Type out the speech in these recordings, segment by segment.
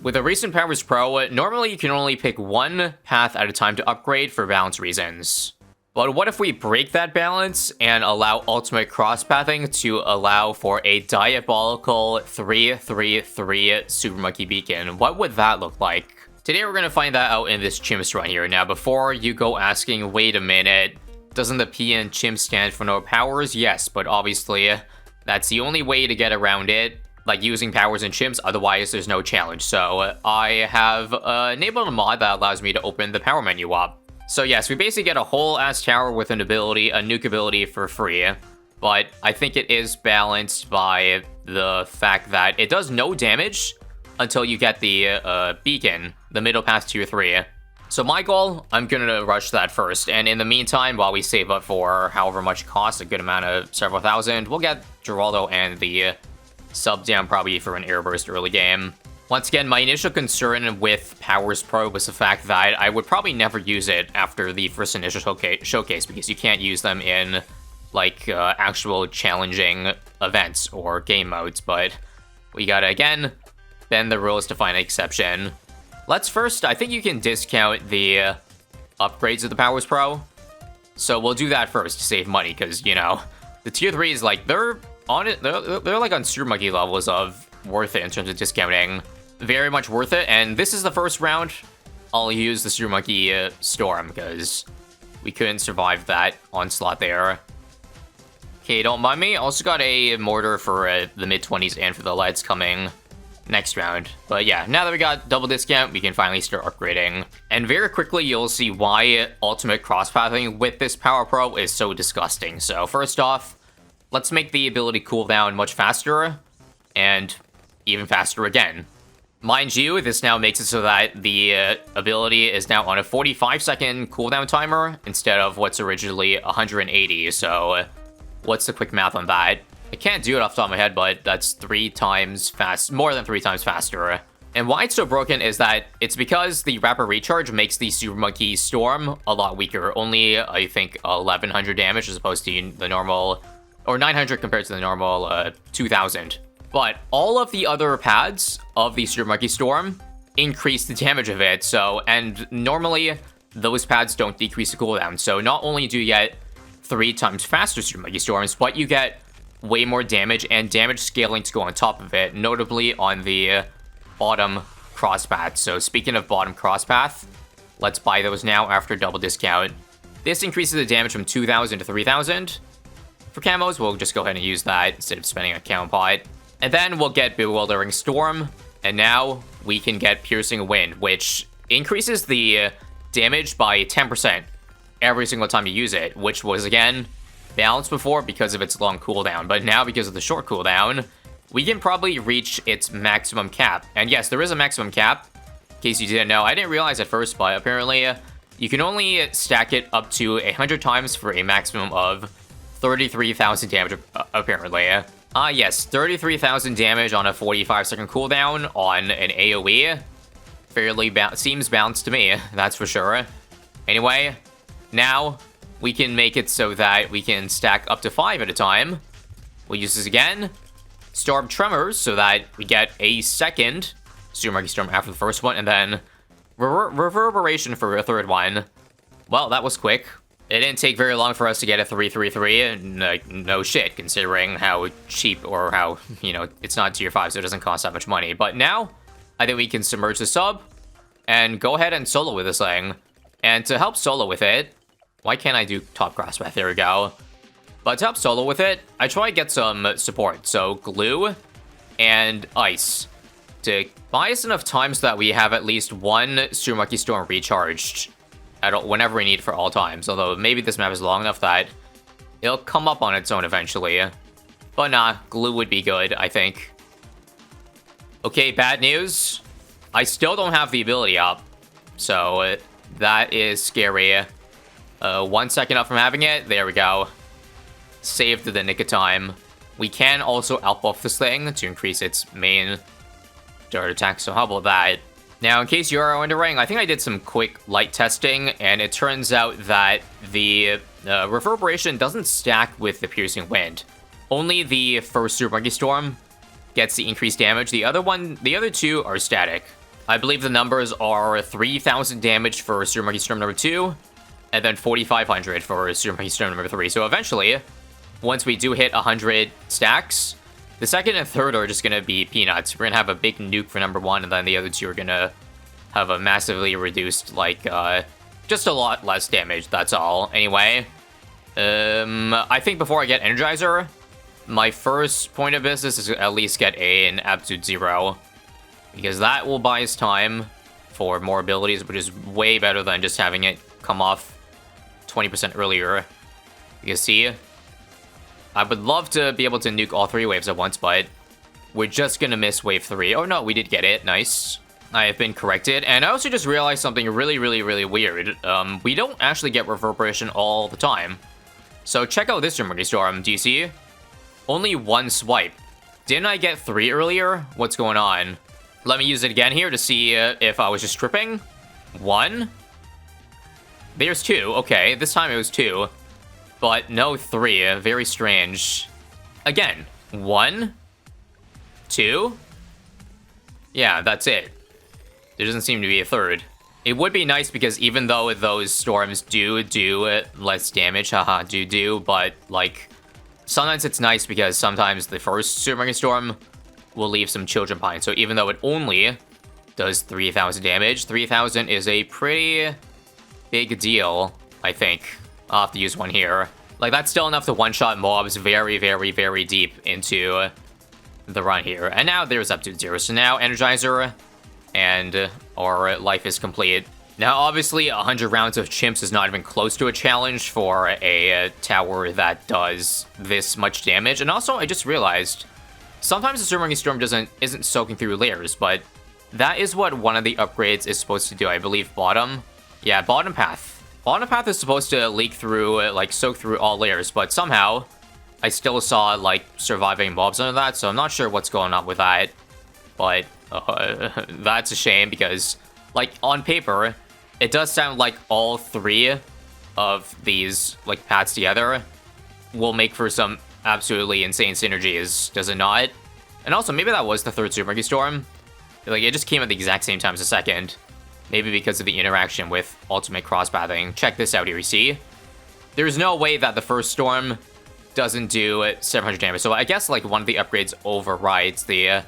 With a recent Powers Pro, normally you can only pick one path at a time to upgrade for balance reasons. But what if we break that balance and allow ultimate cross-pathing to allow for a diabolical 3-3-3 Super Monkey Beacon? What would that look like? Today we're going to find that out in this Chimps run here. Now before you go asking, wait a minute, doesn't the P in Chimp stand for no powers? Yes, but obviously that's the only way to get around it, like using powers in Chimps, otherwise there's no challenge. So I have enabled a mod that allows me to open the power menu up. So yes, we basically get a whole ass tower with an ability, a nuke ability for free, but I think it is balanced by the fact that it does no damage until you get the beacon, the middle path tier 3. So my goal, I'm gonna rush that first, and in the meantime, while we save up for however much it costs, a good amount of several thousand, we'll get Geraldo and the sub down probably for an air burst early game. Once again, my initial concern with Powers Pro was the fact that I would probably never use it after the first initial showcase because you can't use them in, like, actual challenging events or game modes, but we gotta, again, bend the rules to find an exception. Let's first, I think you can discount the upgrades of the Powers Pro, so we'll do that first to save money, because, you know, the tier 3 is, like, they're like on Super Monkey levels of worth it in terms of discounting. Very much worth it, and this is the first round. I'll use the Super Monkey Storm, because we couldn't survive that onslaught there. Okay, don't mind me. Also got a mortar for the mid-20s and for the lights coming next round. But yeah, now that we got double discount, we can finally start upgrading. And very quickly, you'll see why ultimate cross-pathing with this Power Pro is so disgusting. So first off, let's make the ability cooldown much faster, and even faster again. Mind you, this now makes it so that the ability is now on a 45-second cooldown timer instead of what's originally 180, so what's the quick math on that? I can't do it off the top of my head, but that's 3 times fast, more than 3 times faster. And why it's so broken is that it's because the rapid recharge makes the Super Monkey Storm a lot weaker. Only, I think, 1100 damage as opposed to the normal, or 900 compared to the normal 2000. But all of the other pads of the Super Monkey Storm increase the damage of it, so, and normally those pads don't decrease the cooldown. So not only do you get 3 times faster Super Monkey Storms, but you get way more damage and damage scaling to go on top of it, notably on the bottom cross path. So speaking of bottom cross path, let's buy those now after double discount. This increases the damage from 2000 to 3000. For camos, we'll just go ahead and use that instead of spending a camo pot. And then we'll get Bewildering Storm, and now we can get Piercing Wind, which increases the damage by 10% every single time you use it, which was, again, balanced before because of its long cooldown. But now, because of the short cooldown, we can probably reach its maximum cap. And yes, there is a maximum cap, in case you didn't know. I didn't realize at first, but apparently you can only stack it up to 100 times for a maximum of 33,000 damage, apparently. Yes, 33,000 damage on a 45-second cooldown on an AoE. Fairly seems balanced to me, that's for sure. Anyway, now we can make it so that we can stack up to 5 at a time. We'll use this again. Storm Tremors, so that we get a second Super Monkey Storm after the first one, and then Reverberation for a third one. Well, that was quick. It didn't take very long for us to get a 3-3-3, and no shit, considering how cheap, or how, you know, it's not tier 5, so it doesn't cost that much money. But now, I think we can submerge the sub, and go ahead and solo with this thing. And to help solo with it, why can't I do top cross path? There we go. But to help solo with it, I try to get some support. So glue and ice to buy us enough time so that we have at least one Super Monkey Storm recharged whenever we need for all times. Although maybe this map is long enough that it'll come up on its own eventually. But nah, glue would be good, I think. Okay, bad news. I still don't have the ability up. So that is scary. 1 second up from having it. There we go. Saved the nick of time. We can also outbuff this thing to increase its main dart attack, so how about that? Now, in case you are wondering, I think I did some quick light testing, and it turns out that the Reverberation doesn't stack with the Piercing Wind. Only the first Super Monkey Storm gets the increased damage. The other two are static. I believe the numbers are 3,000 damage for Super Monkey Storm number 2, and then 4,500 for Super Monkey Storm number 3. So eventually, once we do hit 100 stacks, the second and third are just going to be peanuts. We're going to have a big nuke for number 1, and then the other 2 are going to have a massively reduced, like, just a lot less damage, that's all. Anyway, I think before I get Energizer, my first point of business is to at least get an Absolute Zero, because that will buy us time for more abilities, which is way better than just having it come off 20% earlier. You can see, I would love to be able to nuke all 3 waves at once, but we're just gonna miss wave 3. Oh no, we did get it, nice. I have been corrected, and I also just realized something really weird. We don't actually get Reverberation all the time. So check out this Super Monkey Storm, do you see? Only 1 swipe. Didn't I get 3 earlier? What's going on? Let me use it again here to see if I was just tripping. 1. There's 2. Okay, this time it was 2. But no 3. Very strange. Again. 1. 2. Yeah, that's it. There doesn't seem to be a third. It would be nice because even though those storms do less damage, haha, but, like, sometimes it's nice because sometimes the first Super Monkey Storm will leave some children behind. So even though it only does 3,000 damage, 3,000 is a pretty big deal, I think. I'll have to use one here. Like, that's still enough to one-shot mobs very deep into the run here. And now there's up to 0. So now Energizer, and our life is complete. Now, obviously, 100 rounds of chimps is not even close to a challenge for a tower that does this much damage. And also, I just realized, sometimes the Super Monkey Storm isn't soaking through layers, but that is what one of the upgrades is supposed to do. I believe bottom. Yeah, bottom path. Bottom path is supposed to leak through, like, soak through all layers, but somehow I still saw, like, surviving mobs under that, so I'm not sure what's going on with that. But that's a shame because, like, on paper, it does sound like all 3 of these, like, paths together will make for some absolutely insane synergies, does it not? And also, maybe that was the 3rd Super Monkey Storm. Like, it just came at the exact same time as the 2nd. Maybe because of the interaction with ultimate cross-pathing. Check this out here, you see? There's no way that the first storm doesn't do 700 damage. So I guess, like, one of the upgrades overrides the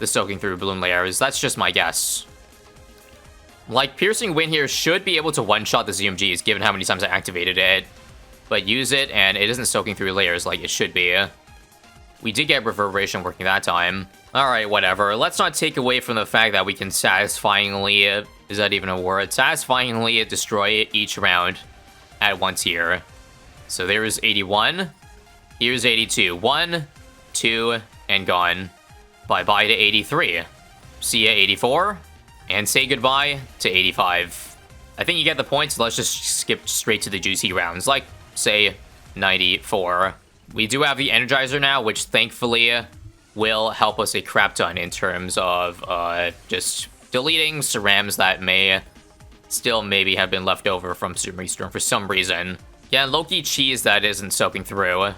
soaking through balloon layers. That's just my guess. Like, Piercing Wind here should be able to one-shot the ZMGs, given how many times I activated it. But use it, and it isn't soaking through layers like it should be. We did get Reverberation working that time. Alright, whatever. Let's not take away from the fact that we can satisfyingly, is that even a word? Satisfyingly destroy each round at once here. So there's 81. Here's 82. 1, 2, and gone. Bye-bye to 83. See ya, 84. And say goodbye to 85. I think you get the point, so let's just skip straight to the juicy rounds. Like, say, 94. We do have the Energizer now, which thankfully will help us a crap ton in terms of just deleting Cerams that may still maybe have been left over from Super Monkey Storm for some reason. Yeah, Loki cheese that isn't soaking through.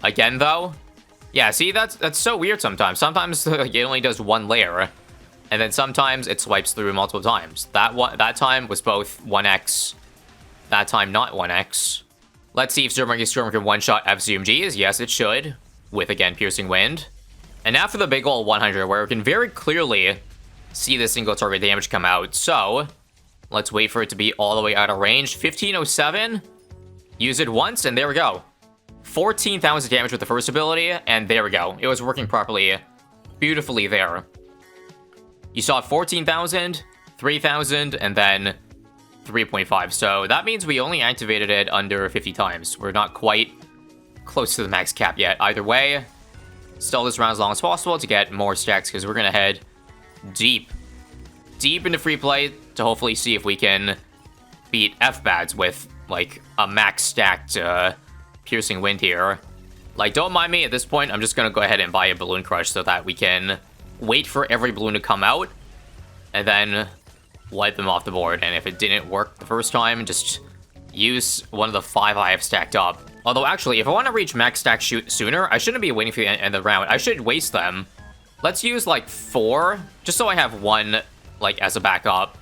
Again, though? Yeah, see, that's so weird sometimes. Sometimes like, it only does 1 layer, and then sometimes it swipes through multiple times. That time was both 1x, that time not 1x. Let's see if Super Monkey Storm can one-shot FZMGs. Yes, it should, with, again, Piercing Wind. And now for the big ol' 100, where we can very clearly see the single target damage come out. So, let's wait for it to be all the way out of range. 1507, use it once, and there we go. 14,000 damage with the first ability, and there we go. It was working properly, beautifully there. You saw 14,000, 3,000, and then 3.5. So that means we only activated it under 50 times. We're not quite close to the max cap yet. Either way, stall this round as long as possible to get more stacks, because we're going to head deep into free play to hopefully see if we can beat F-Bads with, like, a max stacked Piercing Wind here. Like, don't mind me at this point. I'm just going to go ahead and buy a Balloon Crush so that we can wait for every balloon to come out and then wipe them off the board. And if it didn't work the first time, just use one of the 5 I have stacked up. Although, actually, if I want to reach max stack sooner, I shouldn't be waiting for the end of the round. I should waste them. Let's use, like, 4, just so I have 1 like, as a backup.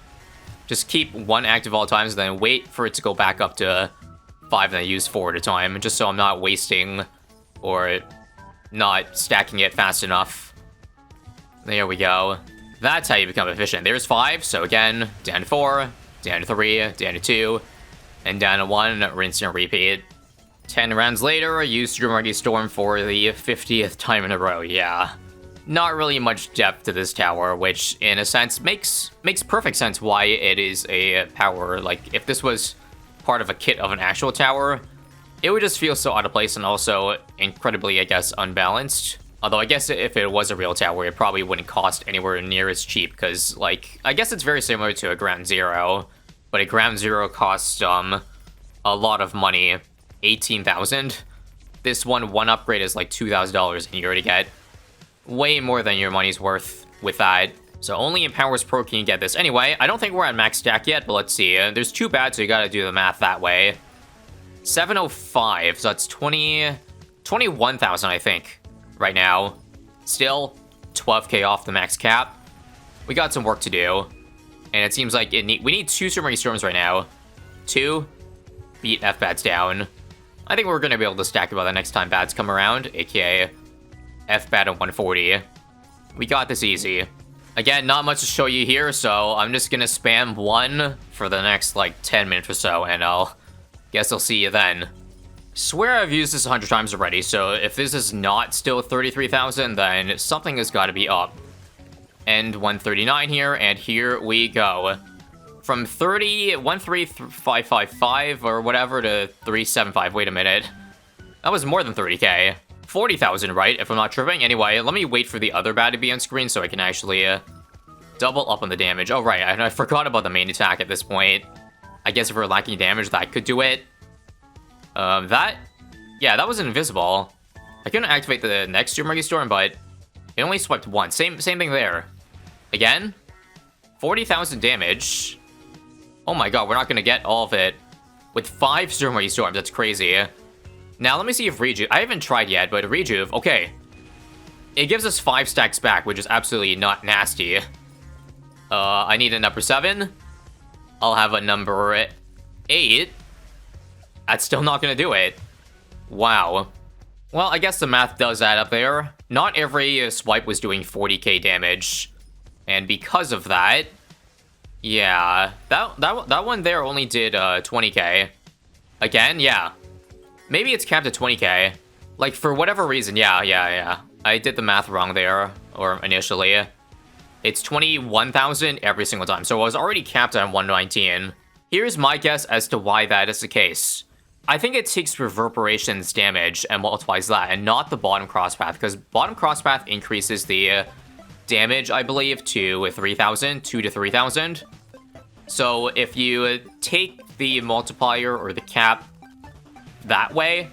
Just keep 1 active all times, and then wait for it to go back up to 5, and then use 4 at a time, just so I'm not wasting or not stacking it fast enough. There we go. That's how you become efficient. There's 5, so again, down to 4, down to 3, down to 2, and down to 1, rinse and repeat. 10 rounds later, use Synergy Storm for the 50th time in a row, yeah. Not really much depth to this tower, which, in a sense, makes perfect sense why it is a power. Like, if this was part of a kit of an actual tower, it would just feel so out of place and also incredibly, I guess, unbalanced. Although, I guess if it was a real tower, it probably wouldn't cost anywhere near as cheap, because, like, I guess it's very similar to a Ground Zero, but a Ground Zero costs, a lot of money. 18,000. This one upgrade is like $2,000, and you already get way more than your money's worth with that. So only in Powers Pro can you get this. Anyway, I don't think we're at max stack yet, but let's see. There's 2 bad, so you gotta do the math that way. 705, so that's 21,000, I think, right now. Still 12k off the max cap. We got some work to do, and it seems like we need 2 Synergy Storms right now. 2 beat F-Bats down. I think we're gonna be able to stack it by the next time Bats come around, aka F-Bat at 140. We got this easy. Again, not much to show you here, so I'm just gonna spam 1 for the next, like, 10 minutes or so, and guess I'll see you then. Swear I've used this 100 times already, so if this is not still 33,000, then something has got to be up. And 139 here, and here we go. From 13555 or whatever to 375. Wait a minute. That was more than 30k. 40,000, right? If I'm not tripping. Anyway, let me wait for the other bat to be on screen so I can actually double up on the damage. Oh, right. I forgot about the main attack at this point. I guess if we're lacking damage, that could do it. Yeah, that was invisible. I couldn't activate the next Synergy Storm, but it only swiped once. Same thing there. Again, 40,000 damage. Oh my god, we're not gonna get all of it with 5 Synergy Storms. That's crazy. Now, let me see if Rejuve... I haven't tried yet, but Rejuve... Okay. It gives us 5 stacks back, which is absolutely not nasty. I need a number 7. I'll have a number 8. That's still not gonna do it. Wow. Well, I guess the math does add up there. Not every swipe was doing 40k damage. And because of that... Yeah, that one there only did 20k. Again, yeah. Maybe it's capped at 20k. Like, for whatever reason, yeah. I did the math wrong there, or initially. It's 21,000 every single time, so I was already capped at 119. Here's my guess as to why that is the case. I think it takes Reverberation's damage and multiplies that, and not the bottom crosspath, because bottom crosspath increases the damage, I believe, to 3,000, 2 to 3,000. So if you take the multiplier or the cap that way,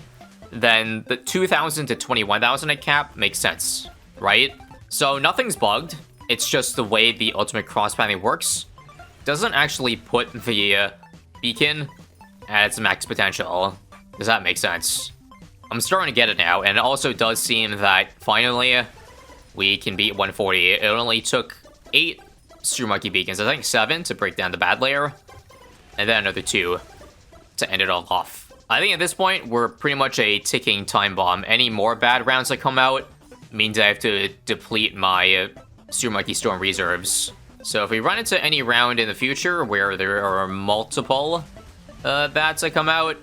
then the 2,000 to 21,000 at cap makes sense, right? So nothing's bugged. It's just the way the ultimate crosspathing works. Doesn't actually put the beacon at its max potential. Does that make sense? I'm starting to get it now, and it also does seem that finally we can beat 140. It only took 8 Super Monkey Beacons, I think 7 to break down the bad layer, and then another 2 to end it all off. I think at this point, we're pretty much a ticking time bomb. Any more bad rounds that come out means I have to deplete my Super Monkey Storm reserves. So if we run into any round in the future where there are multiple bats that come out,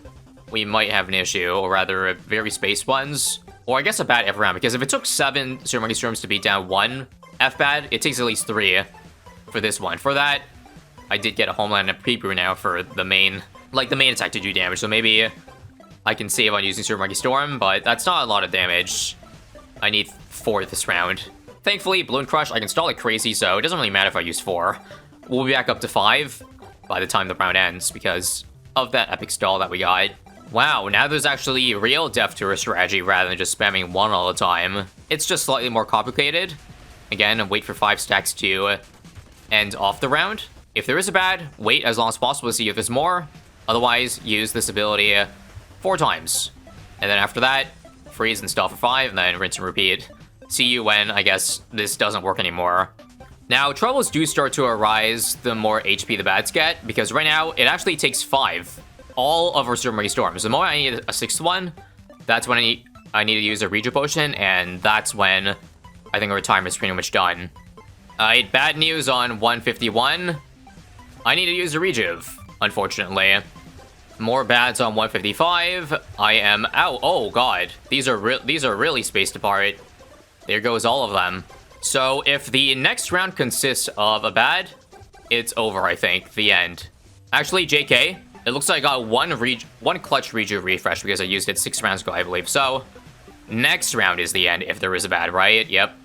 we might have an issue, or rather very spaced ones. Or I guess a bat every round, because if it took 7 Super Monkey Storms to beat down 1 F-Bat, it takes at least 3 for this one. For that, I did get a Homeland and a Pre-Brew now for the main, like the main attack to do damage, so maybe I can save on using Super Monkey Storm, but that's not a lot of damage. I need 4 this round. Thankfully, Balloon Crush, I can stall it crazy, so it doesn't really matter if I use 4. We'll be back up to 5 by the time the round ends, because of that epic stall that we got. Wow, now there's actually real depth to our strategy rather than just spamming 1 all the time. It's just slightly more complicated. Again, wait for 5 stacks to end off the round. If there is a bad, wait as long as possible to see if there's more. Otherwise, use this ability 4 times. And then after that, freeze and stall for 5, and then rinse and repeat. See you when, I guess, this doesn't work anymore. Now, troubles do start to arise the more HP the bats get, because right now, it actually takes 5. All of our Super Monkey Storms. The moment I need a 6th one, that's when I need to use a Regen Potion, and that's when I think our time is pretty much done. Alright, bad news on 151. I need to use a Rejuve, unfortunately. More bads on 155. I am out. Oh god, these are really spaced apart. There goes all of them. So if the next round consists of a bad, it's over, I think. The end. Actually, JK, it looks like I got one clutch Rejuve refresh because I used it 6 rounds ago, I believe. So next round is the end if there is a bad, right? Yep.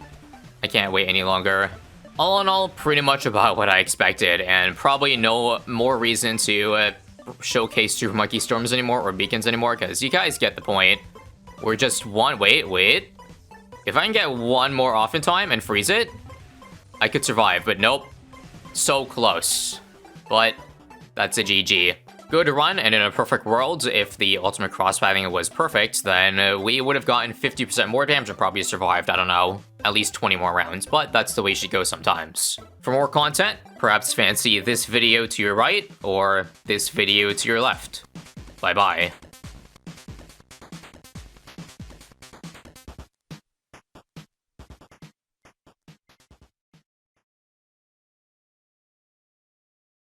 I can't wait any longer. All in all, pretty much about what I expected, and probably no more reason to showcase Super Monkey Storms anymore or Beacons anymore, because you guys get the point. We're just one... Wait. If I can get one more off in time and freeze it, I could survive, but nope. So close. But that's a GG. Good run, and in a perfect world, if the ultimate cross-pathing was perfect, then we would have gotten 50% more damage and probably survived, I don't know, at least 20 more rounds, but that's the way she goes sometimes. For more content, perhaps fancy this video to your right, or this video to your left. Bye-bye.